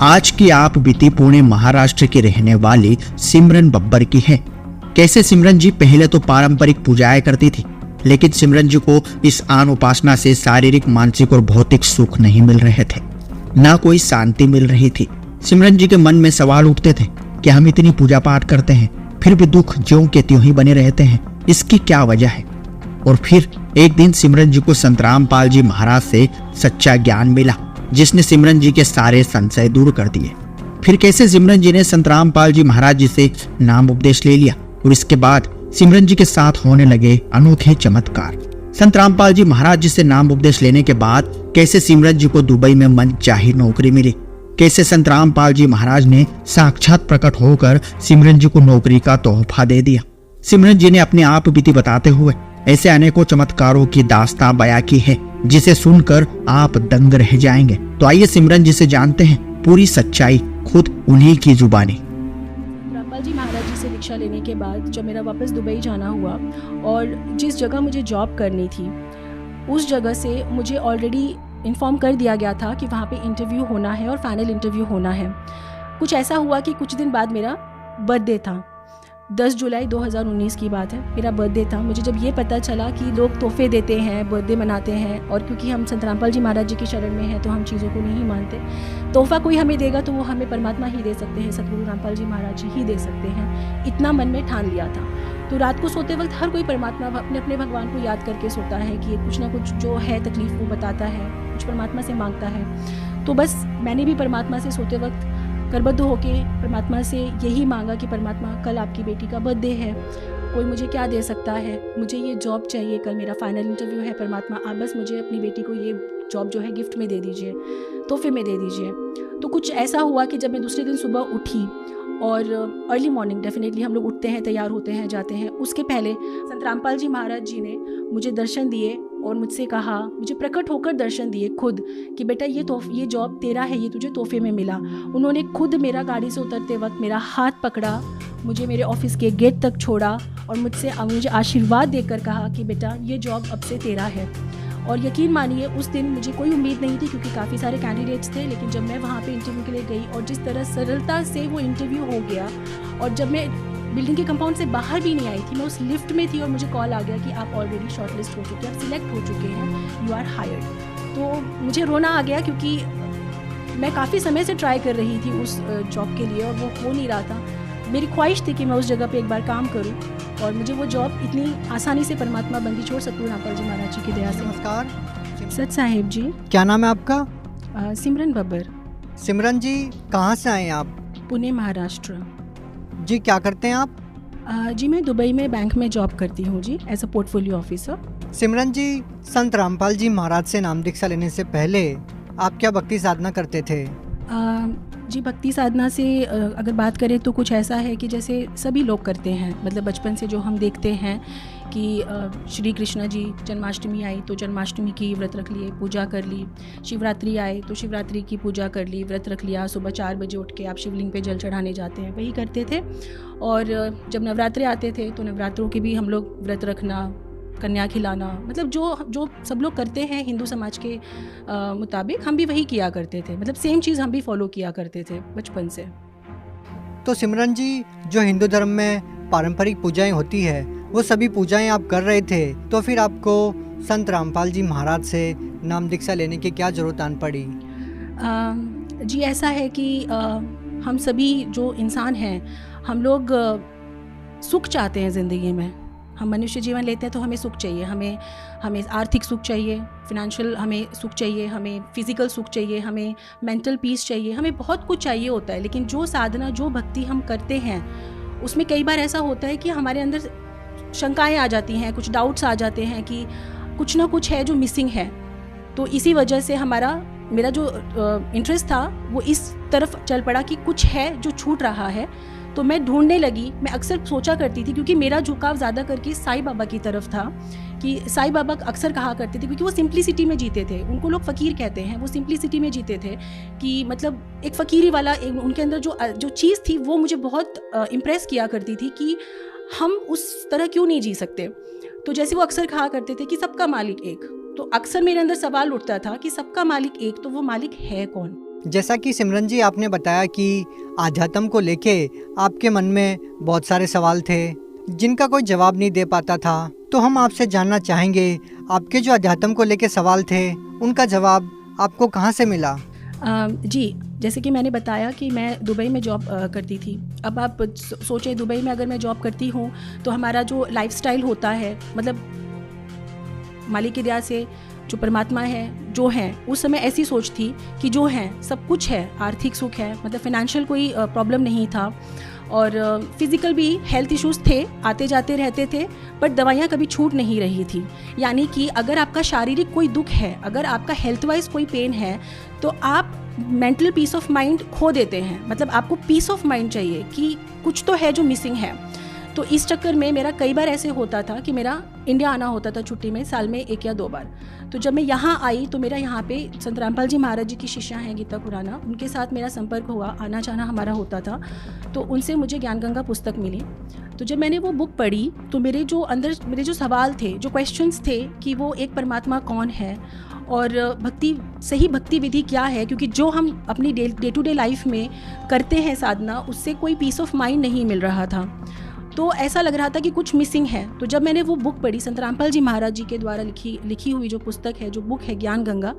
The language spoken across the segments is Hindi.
आज की आप बीती पुणे महाराष्ट्र की रहने वाली सिमरन बब्बर की है। कैसे सिमरन जी पहले तो पारंपरिक पूजाएं करती थी, लेकिन सिमरन जी को इस आन उपासना से शारीरिक, मानसिक और भौतिक सुख नहीं मिल रहे थे, ना कोई शांति मिल रही थी। सिमरन जी के मन में सवाल उठते थे कि हम इतनी पूजा पाठ करते हैं, फिर भी दुख ज्यों के त्यों ही बने रहते हैं, इसकी क्या वजह है। और फिर एक दिन सिमरन जी को संत रामपाल जी महाराज से सच्चा ज्ञान मिला, जिसने सिमरन जी के सारे संशय दूर कर दिए। फिर कैसे सिमरन जी ने संत रामपाल जी महाराज जी से नाम उपदेश ले लिया और इसके बाद सिमरन जी के साथ होने लगे अनोखे चमत्कार। संत रामपाल जी महाराज जी से नाम उपदेश लेने के बाद कैसे सिमरन जी को दुबई में मनचाही नौकरी मिली, कैसे संत रामपाल जी महाराज ने साक्षात प्रकट होकर सिमरन जी को नौकरी का तोहफा दे दिया। सिमरन जी ने अपने आप बीती बताते हुए ऐसे अनेकों चमत्कारों की दास्तां बयां की है, जिसे सुनकर आप दंग रह जाएंगे। तो आइए सिमरन जी से जानते हैं पूरी सच्चाई खुद उन्हीं की जुबानी। रामपाल जी महाराज जी से दीक्षा लेने के बाद जब मेरा वापस दुबई जाना हुआ और जिस जगह मुझे जॉब करनी थी उस जगह से मुझे ऑलरेडी इन्फॉर्म कर दिया गया था कि वहाँ पे इंटरव्यू होना है और फाइनल इंटरव्यू होना है। कुछ ऐसा हुआ कि कुछ दिन बाद मेरा बर्थडे था, 10 जुलाई 2019 की बात है, मेरा बर्थडे था। मुझे जब ये पता चला कि लोग तोहफे देते हैं, बर्थडे मनाते हैं, और क्योंकि हम संत रामपाल जी महाराज जी की शरण में हैं तो हम चीज़ों को नहीं मानते। तोहफा कोई हमें देगा तो वो हमें परमात्मा ही दे सकते हैं, सतगुरु रामपाल जी महाराज जी ही दे सकते हैं, इतना मन में ठान लिया था। तो रात को सोते वक्त हर कोई परमात्मा अपने अपने भगवान को याद करके सोता है कि कुछ ना कुछ जो है तकलीफ़ वो बताता है, कुछ परमात्मा से मांगता है। तो बस मैंने भी परमात्मा से सोते वक्त करबद्ध होके परमात्मा से यही मांगा कि परमात्मा कल आपकी बेटी का बर्थडे है, कोई मुझे क्या दे सकता है, मुझे ये जॉब चाहिए, कल मेरा फाइनल इंटरव्यू है, परमात्मा आप बस मुझे अपनी बेटी को ये जॉब जो है गिफ्ट में दे दीजिए, तोहफे में दे दीजिए। तो कुछ ऐसा हुआ कि जब मैं दूसरे दिन सुबह उठी और अर्ली मॉर्निंग डेफिनेटली हम लोग उठते हैं, तैयार होते हैं, जाते हैं, उसके पहले संत रामपाल जी महाराज जी ने मुझे दर्शन दिए और मुझसे कहा, मुझे प्रकट होकर दर्शन दिए खुद कि बेटा ये जॉब तेरा है, ये तुझे तोहफे में मिला। उन्होंने खुद मेरा गाड़ी से उतरते वक्त मेरा हाथ पकड़ा, मुझे मेरे ऑफिस के गेट तक छोड़ा और मुझे आशीर्वाद देकर कहा कि बेटा ये जॉब अब से तेरा है। और यकीन मानिए उस दिन मुझे कोई उम्मीद नहीं थी क्योंकि काफ़ी सारे कैंडिडेट्स थे, लेकिन जब मैं वहाँ पे इंटरव्यू के लिए गई और जिस तरह सरलता से वो इंटरव्यू हो गया, और जब मैं बिल्डिंग के कंपाउंड से बाहर भी नहीं आई थी, मैं उस लिफ्ट में थी और मुझे कॉल आ गया कि आप ऑलरेडी शॉर्टलिस्ट हो चुके हैं, आप सिलेक्ट हो चुके हैं, यू आर हायर्ड। तो मुझे रोना आ गया क्योंकि मैं काफ़ी समय से ट्राई कर रही थी उस जॉब के लिए और वो हो नहीं रहा था। मेरी ख्वाहिश थी कि मैं उस जगह पे एक बार काम करूं और मुझे वो जॉब इतनी आसानी से परमात्मा बंदी छोड़ सकूँ रामपाल जी महाराज जी की दया से। नमस्कार सच साहेब जी। क्या नाम है आपका? सिमरन बब्बर। सिमरन जी कहाँ से आए आप? पुणे महाराष्ट्र। जी क्या करते हैं आप? जी मैं दुबई में बैंक में जॉब करती हूँ जी, एज अ पोर्टफोलियो ऑफिसर। सिमरन जी संत रामपाल जी महाराज से नाम दीक्षा लेने से पहले आप क्या भक्ति साधना करते थे? जी भक्ति साधना से अगर बात करें तो कुछ ऐसा है कि जैसे सभी लोग करते हैं, मतलब बचपन से जो हम देखते हैं कि श्री कृष्ण जी जन्माष्टमी आई तो जन्माष्टमी की व्रत रख लिए, पूजा कर ली, शिवरात्रि आए तो शिवरात्रि की पूजा कर ली, व्रत रख लिया, सुबह 4 बजे उठ के आप शिवलिंग पे जल चढ़ाने जाते हैं, वही करते थे। और जब नवरात्रे आते थे तो नवरात्रों के भी हम लोग व्रत रखना, कन्या खिलाना, मतलब जो सब लोग करते हैं हिंदू समाज के मुताबिक हम भी वही किया करते थे, मतलब सेम चीज़ हम भी फॉलो किया करते थे बचपन से। तो सिमरन जी जो हिंदू धर्म में पारंपरिक पूजाएं होती है वो सभी पूजाएं आप कर रहे थे, तो फिर आपको संत रामपाल जी महाराज से नाम दीक्षा लेने की क्या ज़रूरत आन पड़ी? जी ऐसा है कि हम सभी जो इंसान हैं हम लोग सुख चाहते हैं ज़िंदगी में। हम मनुष्य जीवन लेते हैं तो हमें सुख चाहिए, हमें आर्थिक सुख चाहिए, फिनेंशियल हमें सुख चाहिए, हमें फिज़िकल सुख चाहिए, हमें मेंटल पीस चाहिए, हमें बहुत कुछ चाहिए होता है। लेकिन जो साधना, जो भक्ति हम करते हैं उसमें कई बार ऐसा होता है कि हमारे अंदर शंकाएं आ जाती हैं, कुछ डाउट्स आ जाते हैं कि कुछ ना कुछ है जो मिसिंग है। तो इसी वजह से मेरा जो इंटरेस्ट था वो इस तरफ चल पड़ा कि कुछ है जो छूट रहा है। तो मैं ढूंढने लगी। मैं अक्सर सोचा करती थी क्योंकि मेरा झुकाव ज़्यादा करके साईं बाबा की तरफ था, कि साईं बाबा अक्सर कहा करते थे, क्योंकि वो सिंप्लिसिटी में जीते थे, उनको लोग फ़कीर कहते हैं, वो सिंप्लिसिटी में जीते थे कि मतलब एक फ़कीरी वाला उनके अंदर जो चीज़ थी वो मुझे बहुत इम्प्रेस किया करती थी कि हम उस तरह क्यों नहीं जी सकते। तो जैसे वो अक्सर कहा करते थे कि सबका मालिक एक, तो अक्सर मेरे अंदर सवाल उठता था कि सबका मालिक एक, तो वो मालिक है कौन? जैसा कि सिमरन जी आपने बताया कि आध्यात्म को लेके आपके मन में बहुत सारे सवाल थे जिनका कोई जवाब नहीं दे पाता था, तो हम आपसे जानना चाहेंगे आपके जो आध्यात्म को लेके सवाल थे उनका जवाब आपको कहाँ से मिला? जी, जैसे कि मैंने बताया कि मैं दुबई में जॉब करती थी। अब आप सोचें, दुबई में अगर मैं जॉब करती हूँ तो हमारा जो लाइफस्टाइल होता है, मतलब मालिक की दया से जो परमात्मा है, जो हैं, उस समय ऐसी सोच थी कि जो हैं सब कुछ है, आर्थिक सुख है, मतलब फिनेंशियल कोई प्रॉब्लम नहीं था और फिज़िकल भी हेल्थ इश्यूज़ थे, आते जाते रहते थे, बट दवाइयाँ कभी छूट नहीं रही थी। यानी कि अगर आपका शारीरिक कोई दुख है, अगर आपका हेल्थ वाइज कोई पेन है, तो आप मेंटल पीस ऑफ माइंड खो देते हैं। मतलब आपको पीस ऑफ माइंड चाहिए कि कुछ तो है जो मिसिंग है। तो इस चक्कर में मेरा कई बार ऐसे होता था कि मेरा इंडिया आना होता था छुट्टी में, साल में 1 या 2 बार। तो जब मैं यहाँ आई तो मेरा यहाँ पे संत रामपाल जी महाराज जी की शिष्या हैं गीता खुराना, उनके साथ मेरा संपर्क हुआ, आना जाना हमारा होता था। तो उनसे मुझे ज्ञान गंगा पुस्तक मिली। तो जब मैंने वो बुक पढ़ी तो मेरे जो सवाल थे, जो क्वेश्चंस थे कि वो एक परमात्मा कौन है और सही भक्ति विधि क्या है, क्योंकि जो हम अपनी डे टू डे लाइफ में करते हैं साधना, उससे कोई पीस ऑफ माइंड नहीं मिल रहा था। तो ऐसा लग रहा था कि कुछ मिसिंग है। तो जब मैंने वो बुक पढ़ी, संत रामपाल जी महाराज जी के द्वारा लिखी हुई जो पुस्तक है, जो बुक है ज्ञान गंगा,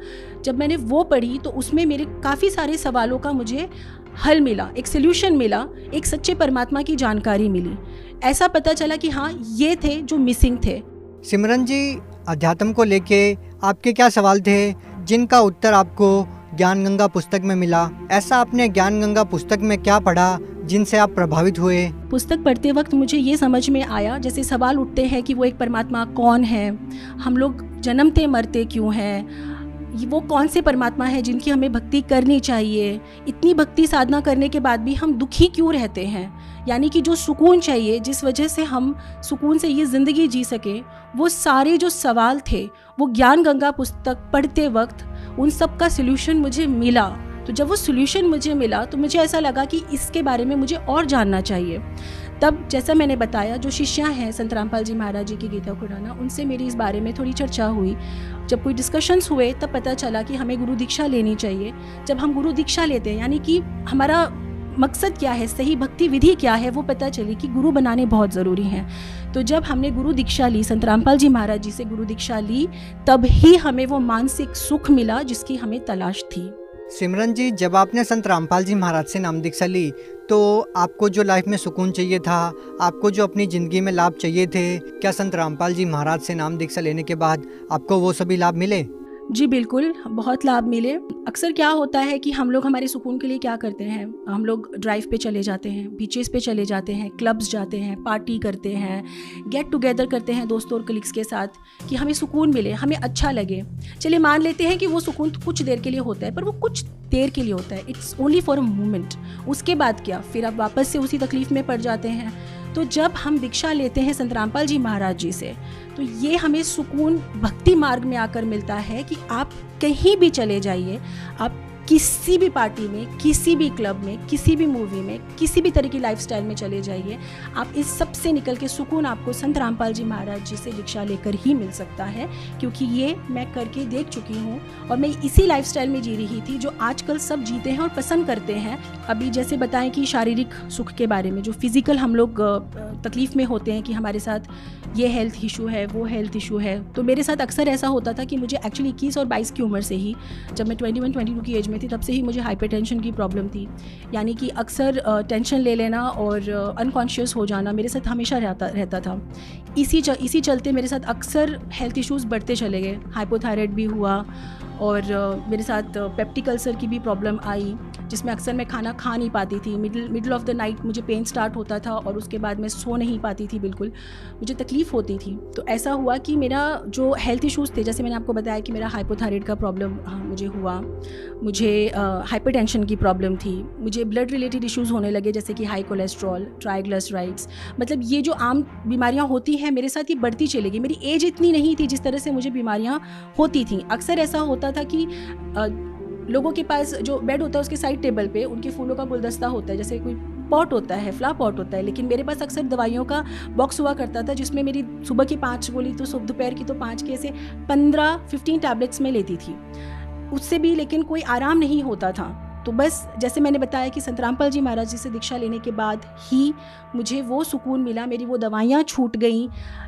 जब मैंने वो पढ़ी तो उसमें मेरे काफ़ी सारे सवालों का मुझे हल मिला, एक सोल्यूशन मिला, एक सच्चे परमात्मा की जानकारी मिली। ऐसा पता चला कि हाँ, ये थे जो मिसिंग थे। सिमरन जी, अध्यात्म को लेके आपके क्या सवाल थे जिनका उत्तर आपको ज्ञान गंगा पुस्तक में मिला? ऐसा आपने ज्ञान गंगा पुस्तक में क्या पढ़ा जिनसे आप प्रभावित हुए? पुस्तक पढ़ते वक्त मुझे ये समझ में आया, जैसे सवाल उठते हैं कि वो एक परमात्मा कौन है, हम लोग जन्मते मरते क्यों हैं, वो कौन से परमात्मा है जिनकी हमें भक्ति करनी चाहिए, इतनी भक्ति साधना करने के बाद भी हम दुखी क्यों रहते हैं, यानी कि जो सुकून चाहिए, जिस वजह से हम सुकून से ये ज़िंदगी जी सके, वो सारे जो सवाल थे वो ज्ञान गंगा पुस्तक पढ़ते वक्त उन सब का सल्यूशन मुझे मिला। तो जब वो सल्यूशन मुझे मिला तो मुझे ऐसा लगा कि इसके बारे में मुझे और जानना चाहिए। तब जैसा मैंने बताया, जो शिष्या हैं संत रामपाल जी महाराज जी की गीता खुराना, उनसे मेरी इस बारे में थोड़ी चर्चा हुई। जब कोई डिस्कशंस हुए तब पता चला कि हमें गुरु दीक्षा लेनी चाहिए। जब हम गुरु दीक्षा लेते हैं, यानी कि हमारा मकसद क्या है, सही भक्ति विधि क्या है, वो पता चली कि गुरु बनाने बहुत ज़रूरी हैं। तो जब हमने गुरु दीक्षा ली, संत रामपाल जी महाराज जी से गुरु दीक्षा ली, तब ही हमें वो मानसिक सुख मिला जिसकी हमें तलाश थी। सिमरन जी, जब आपने संत रामपाल जी महाराज से नाम दीक्षा ली तो आपको जो लाइफ में सुकून चाहिए था, आपको जो अपनी ज़िंदगी में लाभ चाहिए थे, क्या संत रामपाल जी महाराज से नाम दीक्षा लेने के बाद आपको वो सभी लाभ मिले? जी बिल्कुल, बहुत लाभ मिले। अक्सर क्या होता है कि हम लोग हमारे सुकून के लिए क्या करते हैं, हम लोग ड्राइव पे चले जाते हैं, बीचेस पे चले जाते हैं, क्लब्स जाते हैं, पार्टी करते हैं, गेट टुगेदर करते हैं दोस्तों और कलीग्स के साथ कि हमें सुकून मिले, हमें अच्छा लगे। चलिए मान लेते हैं कि वो सुकून तो कुछ देर के लिए होता है, पर वो कुछ देर के लिए होता है, it's only for a moment. उसके बाद क्या, फिर आप वापस से उसी तकलीफ़ में पड़ जाते हैं। तो जब हम दीक्षा लेते हैं संत रामपाल जी महाराज जी से, तो ये हमें सुकून भक्ति मार्ग में आकर मिलता है कि आप कहीं भी चले जाइए, आप किसी भी पार्टी में, किसी भी क्लब में, किसी भी मूवी में, किसी भी तरह की लाइफस्टाइल में चले जाइए, आप इस सब से निकल के सुकून आपको संत रामपाल जी महाराज जी से दीक्षा लेकर ही मिल सकता है। क्योंकि ये मैं करके देख चुकी हूँ और मैं इसी लाइफस्टाइल में जी रही थी जो आजकल सब जीते हैं और पसंद करते हैं। अभी जैसे बताएं कि शारीरिक सुख के बारे में, जो फिज़िकल हम लोग तकलीफ़ में होते हैं कि हमारे साथ ये हेल्थ इशू है, वो हेल्थ इशू है, तो मेरे साथ अक्सर ऐसा होता था कि मुझे एक्चुअली 21 और 22 की उम्र से ही, जब मैं 21-22 की एज में थी, तब से ही मुझे हाइपरटेंशन की प्रॉब्लम थी। यानी कि अक्सर टेंशन ले लेना और अनकॉन्शियस हो जाना मेरे साथ हमेशा रहता था। इसी चलते मेरे साथ अक्सर हेल्थ इश्यूज़ बढ़ते चले गए। हाइपोथायराइड भी हुआ और मेरे साथ पेप्टिक अल्सर की भी प्रॉब्लम आई, जिसमें अक्सर मैं खाना खा नहीं पाती थी। मिडल ऑफ द नाइट मुझे पेन स्टार्ट होता था और उसके बाद मैं सो नहीं पाती थी, बिल्कुल मुझे तकलीफ़ होती थी। तो ऐसा हुआ कि मेरा जो हेल्थ इश्यूज़ थे, जैसे मैंने आपको बताया कि मेरा हाइपोथायराइड का प्रॉब्लम मुझे हुआ, मुझे हाइपरटेंशन की प्रॉब्लम थी, मुझे ब्लड रिलेटेड इश्यूज़ होने लगे जैसे कि हाई कोलेस्ट्रॉल, ट्राइग्लिसराइड्स, मतलब ये जो आम बीमारियाँ होती हैं मेरे साथ ये बढ़ती चली गई। मेरी एज इतनी नहीं थी जिस तरह से मुझे बीमारियाँ होती थी। अक्सर ऐसा होता था कि लोगों के पास जो बेड होता है उसके साइड टेबल पे उनके फूलों का गुलदस्ता होता है, जैसे कोई पॉट होता है, फ्लावर पॉट होता है, लेकिन मेरे पास अक्सर दवाइयों का बॉक्स हुआ करता था जिसमें मेरी सुबह की 5 गोली तो दोपहर की तो 5 के, ऐसे 15-15 टैबलेट्स में लेती थी। उससे भी लेकिन कोई आराम नहीं होता था। तो बस जैसे मैंने बताया कि संत रामपाल जी महाराज जी से दीक्षा लेने के बाद ही मुझे वो सुकून मिला, मेरी वो दवाइयाँ छूट गईं।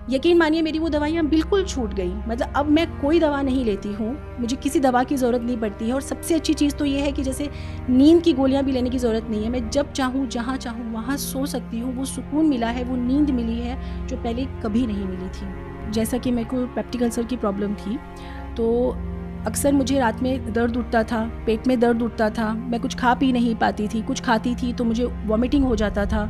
यकीन मानिए मेरी वो दवाइयाँ बिल्कुल छूट गई, मतलब अब मैं कोई दवा नहीं लेती हूँ, मुझे किसी दवा की ज़रूरत नहीं पड़ती है। और सबसे अच्छी चीज़ तो ये है कि जैसे नींद की गोलियाँ भी लेने की ज़रूरत नहीं है, मैं जब चाहूँ जहाँ चाहूँ वहाँ सो सकती हूँ। वो सुकून मिला है, वो नींद मिली है जो पहले कभी नहीं मिली थी। जैसा कि मेरे को पेप्टिक अल्सर की प्रॉब्लम थी, तो अक्सर मुझे रात में दर्द उठता था, पेट में दर्द उठता था, मैं कुछ खा पी नहीं पाती थी, कुछ खाती थी तो मुझे वॉमिटिंग हो जाता था,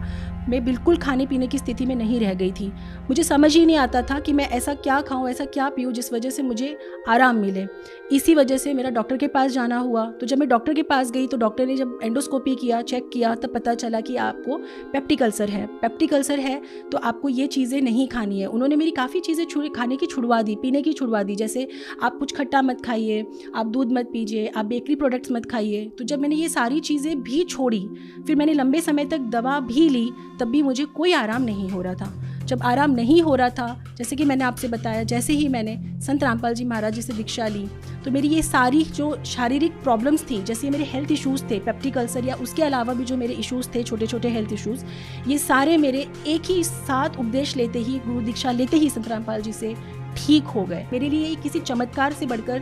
मैं बिल्कुल खाने पीने की स्थिति में नहीं रह गई थी। मुझे समझ ही नहीं आता था कि मैं ऐसा क्या खाऊं, ऐसा क्या पीऊं जिस वजह से मुझे आराम मिले। इसी वजह से मेरा डॉक्टर के पास जाना हुआ। तो जब मैं डॉक्टर के पास गई तो डॉक्टर ने जब एंडोस्कोपी किया, चेक किया, तब पता चला कि आपको पेप्टिक अल्सर है। पेप्टिक अल्सर है तो आपको ये चीज़ें नहीं खानी है। उन्होंने मेरी काफ़ी चीज़ें खाने की छुड़वा दी, पीने की छुड़वा दी, जैसे आप कुछ खट्टा मत खाइए, आप दूध मत पीजिए, आप बेकरी प्रोडक्ट्स मत खाइए। तो जब मैंने ये सारी चीज़ें भी छोड़ी, फिर मैंने लंबे समय तक दवा भी ली, तब भी मुझे कोई आराम नहीं हो रहा था। जब आराम नहीं हो रहा था, जैसे कि मैंने आपसे बताया, जैसे ही मैंने संत रामपाल जी महाराज जी से दीक्षा ली, तो मेरी ये सारी जो शारीरिक प्रॉब्लम्स थी, जैसे मेरे हेल्थ इश्यूज़ थे, पेप्टिक अल्सर या उसके अलावा भी जो मेरे इश्यूज़ थे, छोटे छोटे हेल्थ इश्यूज़, ये सारे मेरे एक ही साथ उपदेश लेते ही, गुरु दीक्षा लेते ही संत रामपाल जी से ठीक हो गए। मेरे लिए ये किसी चमत्कार से बढ़कर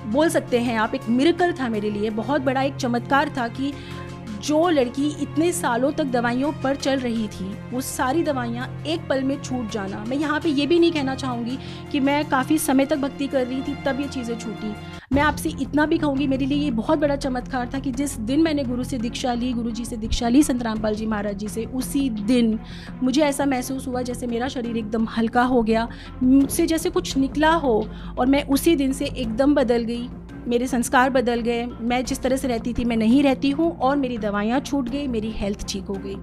बोल सकते हैं आप, एक मिरेकल था मेरे लिए, बहुत बड़ा एक चमत्कार था कि जो लड़की इतने सालों तक दवाइयों पर चल रही थी, वो सारी दवाइयाँ एक पल में छूट जाना। मैं यहाँ पे ये भी नहीं कहना चाहूँगी कि मैं काफ़ी समय तक भक्ति कर रही थी तब ये चीज़ें छूटी। मैं आपसे इतना भी कहूँगी, मेरे लिए ये बहुत बड़ा चमत्कार था कि जिस दिन मैंने गुरु से दीक्षा ली, गुरु जी से दीक्षा ली संत रामपाल जी महाराज जी से, उसी दिन मुझे ऐसा महसूस हुआ जैसे मेरा शरीर एकदम हल्का हो गया, मुझसे जैसे कुछ निकला हो, और मैं उसी दिन से एकदम बदल गई। मेरे संस्कार बदल गए, मैं जिस तरह से रहती थी मैं नहीं रहती हूँ, और मेरी दवाइयाँ छूट गई, मेरी हेल्थ ठीक हो गई।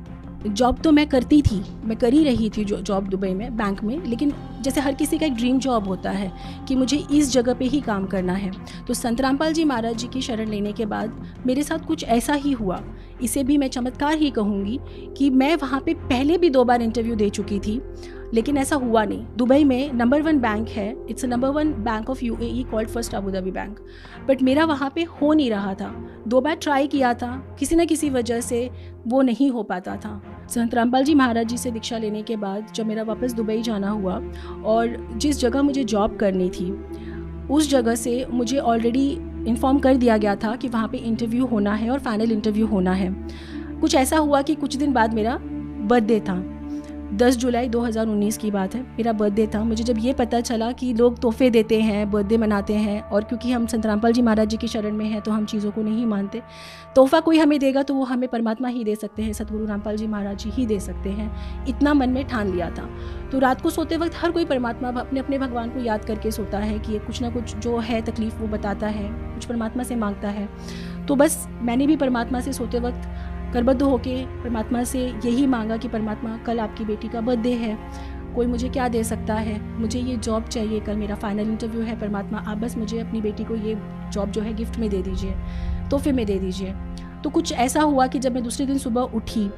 जॉब तो मैं करती थी, मैं कर ही रही थी जॉब दुबई में, बैंक में, लेकिन जैसे हर किसी का एक ड्रीम जॉब होता है कि मुझे इस जगह पे ही काम करना है। तो संत रामपाल जी महाराज जी की शरण लेने के बाद मेरे साथ कुछ ऐसा ही हुआ, इसे भी मैं चमत्कार ही कहूँगी, कि मैं वहाँ पे पहले भी 2 बार इंटरव्यू दे चुकी थी, लेकिन ऐसा हुआ नहीं। दुबई में नंबर 1 बैंक है, it's a number 1 bank of UAE called first Abu Dhabi bank, but मेरा वहाँ पे हो नहीं रहा था। 2 बार ट्राई किया था, किसी न किसी वजह से वो नहीं हो पाता था। संत रामपाल जी महाराज जी से दीक्षा लेने के बाद जब मेरा वापस दुबई जाना हुआ, और जिस जगह मुझे जॉब करनी थी, उस जगह से मुझे ऑलरेडी इन्फॉर्म कर दिया गया था कि वहाँ पे इंटरव्यू होना है और फाइनल इंटरव्यू होना है। कुछ ऐसा हुआ कि कुछ दिन बाद मेरा बर्थडे था, 10 जुलाई 2019 की बात है, मेरा बर्थडे था। मुझे जब ये पता चला कि लोग तोहफे देते हैं, बर्थडे मनाते हैं, और क्योंकि हम संत रामपाल जी महाराज जी की शरण में हैं तो हम चीज़ों को नहीं मानते, तोहफा कोई हमें देगा तो वो हमें परमात्मा ही दे सकते हैं, सतगुरु रामपाल जी महाराज जी ही दे सकते हैं, इतना मन में ठान लिया था। तो रात को सोते वक्त हर कोई परमात्मा अपने अपने भगवान को याद करके सोता है कि ये कुछ ना कुछ जो है तकलीफ़ वो बताता है, कुछ परमात्मा से मांगता है। तो बस मैंने भी परमात्मा से सोते वक्त करबद्ध होके परमात्मा से यही मांगा कि परमात्मा कल आपकी बेटी का बर्थडे है, कोई मुझे क्या दे सकता है, मुझे ये जॉब चाहिए, कल मेरा फाइनल इंटरव्यू है, परमात्मा आप बस मुझे अपनी बेटी को ये जॉब जो है गिफ्ट में दे दीजिए, तोहफे में दे दीजिए। तो कुछ ऐसा हुआ कि जब मैं दूसरे दिन सुबह उठी,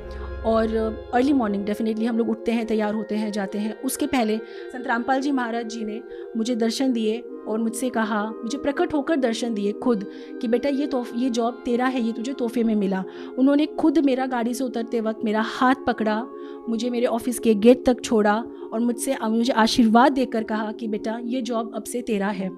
और अर्ली मॉर्निंग डेफिनेटली हम लोग उठते हैं, तैयार होते हैं, जाते हैं, उसके पहले संत रामपाल जी महाराज जी ने मुझे दर्शन दिए और मुझसे कहा, मुझे प्रकट होकर दर्शन दिए खुद, कि बेटा ये जॉब तेरा है, ये तुझे तोहफे में मिला। उन्होंने खुद मेरा गाड़ी से उतरते वक्त मेरा हाथ पकड़ा, मुझे मेरे ऑफिस के गेट तक छोड़ा और मुझे आशीर्वाद देकर कहा कि बेटा ये जॉब अब से तेरा है।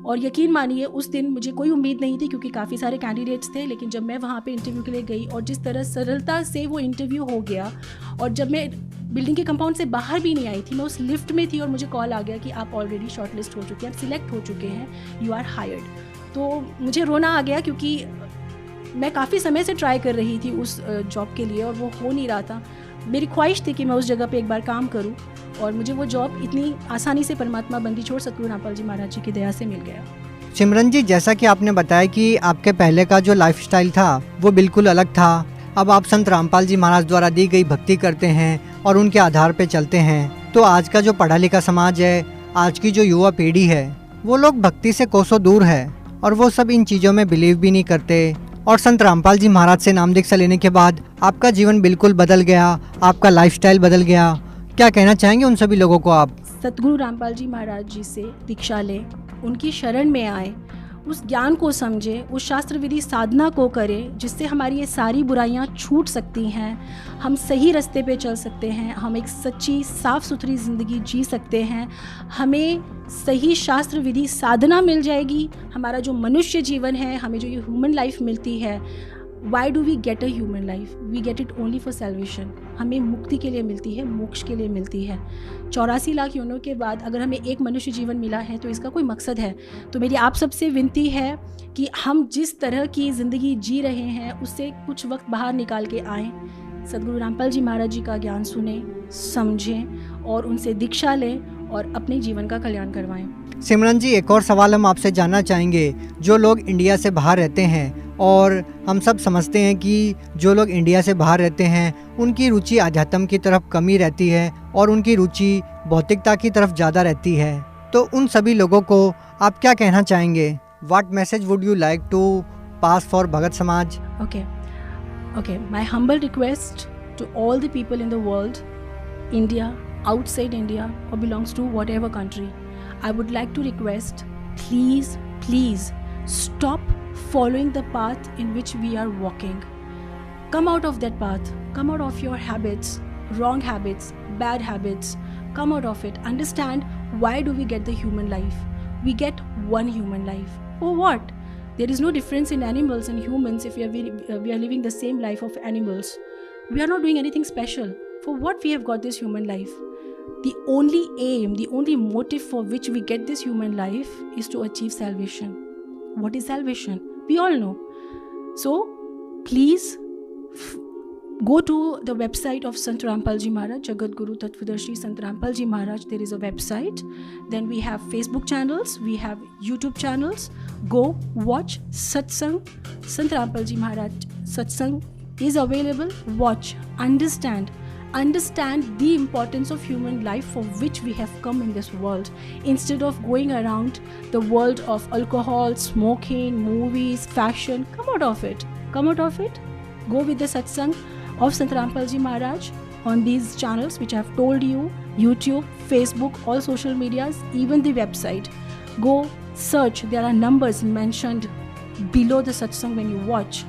और यकीन मानिए उस दिन मुझे कोई उम्मीद नहीं थी, क्योंकि काफ़ी सारे कैंडिडेट्स थे, लेकिन जब मैं वहाँ पे इंटरव्यू के लिए गई और जिस तरह सरलता से वो इंटरव्यू हो गया, और जब मैं बिल्डिंग के कंपाउंड से बाहर भी नहीं आई थी, मैं उस लिफ्ट में थी और मुझे कॉल आ गया कि आप ऑलरेडी शॉर्टलिस्ट हो चुके हैं, आप सिलेक्ट हो चुके हैं, यू आर हायर्ड। तो मुझे रोना आ गया, क्योंकि मैं काफ़ी समय से ट्राई कर रही थी उस जॉब के लिए और वो हो नहीं रहा था। मेरी ख्वाहिश थी कि मैं उस जगह पे एक बार काम करूं, और मुझे वो जॉब इतनी आसानी से परमात्मा बंदी छोड़ सतगुरु रामपाल जी महाराज जी की दया से मिल गया। सिमरन जी, जैसा कि आपने बताया कि आपके पहले का जो लाइफस्टाइल था वो बिल्कुल अलग था, अब आप संत रामपाल जी महाराज द्वारा दी गई भक्ति करते हैं और उनके आधार पे चलते हैं। तो आज का जो पढ़ा लिखा समाज है, आज की जो युवा पीढ़ी है, वो लोग भक्ति से कोसों दूर है और वो सब इन चीज़ों में बिलीव भी नहीं करते। और संत रामपाल जी महाराज से नाम दीक्षा लेने के बाद आपका जीवन बिल्कुल बदल गया, आपका लाइफस्टाइल बदल गया। क्या कहना चाहेंगे उन सभी लोगों को आप? सतगुरु रामपाल जी महाराज जी से दीक्षा लें, उनकी शरण में आए, उस ज्ञान को समझे, उस शास्त्र विधि साधना को करें जिससे हमारी ये सारी बुराइयां छूट सकती हैं, हम सही रास्ते पे चल सकते हैं, हम एक सच्ची साफ़ सुथरी ज़िंदगी जी सकते हैं, हमें सही शास्त्र विधि साधना मिल जाएगी, हमारा जो मनुष्य जीवन है, हमें जो ये ह्यूमन लाइफ मिलती है, why do we get a human life? We get it only for salvation. हमें मुक्ति के लिए मिलती है, मोक्ष के लिए मिलती है। 84 लाख योनों के बाद अगर हमें एक मनुष्य जीवन मिला है तो इसका कोई मकसद है। तो मेरी आप सबसे विनती है कि हम जिस तरह की ज़िंदगी जी रहे हैं उससे कुछ वक्त बाहर निकाल के आएँ, सदगुरु रामपाल जी महाराज जी का ज्ञान सुने, समझें और उनसे दीक्षा लें और अपने जीवन का कल्याण करवाएं। सिमरन जी, एक और सवाल हम आपसे जानना चाहेंगे। जो लोग इंडिया से बाहर रहते हैं, और हम सब समझते हैं कि जो लोग इंडिया से बाहर रहते हैं उनकी रुचि आध्यात्म की तरफ कमी रहती है और उनकी रुचि भौतिकता की तरफ ज़्यादा रहती है, तो उन सभी लोगों को आप क्या कहना चाहेंगे? What message would you like to pass for Bhagat Samaj? Okay, my humble request to all the people in the world, India, outside India, or belongs to whatever country, I would like to request, please stop following the path in which we are walking. Come out of that path. Come out of your habits, wrong habits, bad habits. Come out of it. Understand, why do we get the human life? We get one human life. For what? There is no difference in animals and humans if we are living the same life of animals. We are not doing anything special. For what we have got this human life? The only aim, the only motive for which we get this human life is to achieve salvation. What is salvation? We all know. So, please go to the website of Sant Rampal Ji Maharaj, Jagat Guru Tattvadarshi Sant Rampal Ji Maharaj. There is a website. Then we have Facebook channels. We have YouTube channels. Go watch Satsang. Sant Rampal Ji Maharaj Satsang is available. Watch. Understand the importance of human life for which we have come in this world, instead of going around the world of alcohol, smoking, movies, fashion. Come out of it. Go with the satsang of Sant Rampal Ji Maharaj on these channels which I have told you: YouTube, Facebook, all social medias, even the website. Go search. There are numbers mentioned below the satsang when you watch.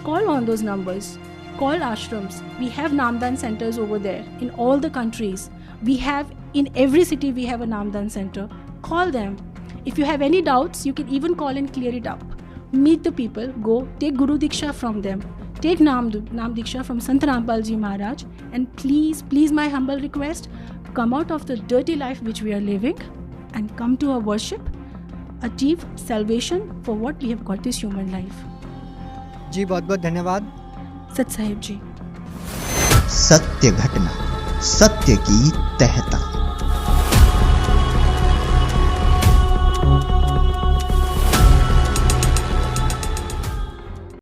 Call on those numbers. Call ashrams. We have Namdan centers over there in all the countries. We have in every city we have a Namdan center. Call them. If you have any doubts, you can even call and clear it up. Meet the people. Go take Guru Diksha from them. Take Nam Diksha from Sant Rampal Ji Maharaj. And please, my humble request, come out of the dirty life which we are living and come to our worship. Achieve salvation for what we have got this human life. जी बहुत बहुत धन्यवाद सत साहिब जी। सत्य घटना, सत्य की तहता।